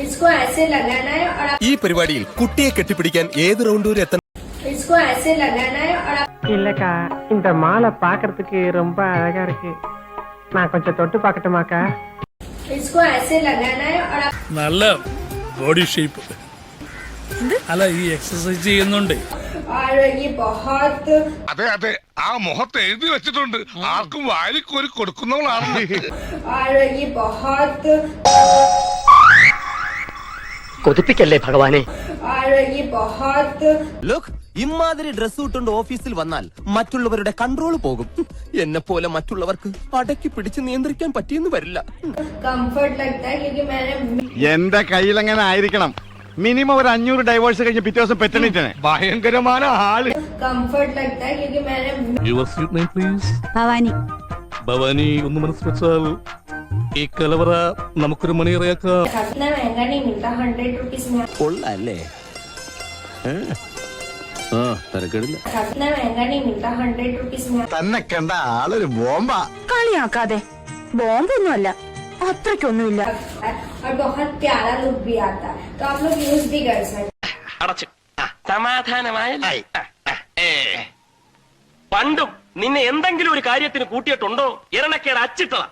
इसको ऐसे लगाना है और ഈ പരിപാടിയിൽ കുട്ടിയെ കെട്ടിപ്പിടിക്കാൻ ഏത് റൗണ്ട് വരെ എത്തണം? इसको ऐसे लगाना है और இல்லக்கா இந்த மாலை பாக்குறதுக்கு ரொம்ப அழகா இருக்கு. நான் கொஞ்சம் தொட்டு பார்க்கட்டுமாக்கா? इसको ऐसे लगाना है और നല്ല ബോഡി ഷേപ്പ് അല്ല ഈ എക്സസൈസ് ചെയ്യുന്നുണ്ട്. और ये बहुत അതെ അതെ ആ മുഖത്ത് എഴുതി വെച്ചിട്ടുണ്ട് ആർക്കും വാരിക്കോരി കൊടുക്കുന്നവളാണ്. और ये बहुत കൊതിപ്പിക്കല്ലേ ഭഗവാനെ. और ये बहुत ലുക്ക്, ഇമാതിരി ഡ്രസ് ഇട്ടുകൊണ്ട് ഓഫീസിൽ വന്നാൽ മറ്റുള്ളവരുടെ കൺട്രോൾ പോകും. എന്നെ പോലെ മറ്റുള്ളവർക്ക് അടക്കി പിടിച്ച് നിയന്ത്രിക്കാൻ പറ്റിയെന്ന് വരില്ല. कंफर्ट लगता है क्योंकि मैंने എന്റെ കയ്യിലെങ്ങനെ ആയിരിക്കണം മിനിമം ഒരു 500 ഡൈവേഴ്സ് കഴിഞ്ഞ് പിറ്റേ ദിവസം പെറ്റണിട്ടനെ ഭയങ്കരമായ ആള്. कंफर्ट लगता है क्योंकि मैंने your sweet name please. Bhavani. Bhavani ഒന്ന് മനസ്സ് വെച്ചാൽ ഈ കലവറ നമുക്കൊരു മണിയറയാക്കാം. इतना महंगा नहीं मिलता, 100 रुपीज में കൊള്ളല്ലേ? इतना महंगा नहीं मिलता, 100 रुपीज में തന്നെ കണ്ട ആളൊരു ബോംബാ. കളിയാക്കാതെ. ബോംബൊന്നുമല്ല, അത്രയ്ക്കൊന്നുമില്ല. और बहुत प्यारा लुक भी आता है, तो आप लोग यूज भी कर सकते അടച്ചു സമാധാനമായി. പണ്ടും നിന്നെ എന്തെങ്കിലും ഒരു കാര്യത്തിന് കൂട്ടിയിട്ടുണ്ടോ? ഇരണക്കേട് അച്ചിട്ടതാ.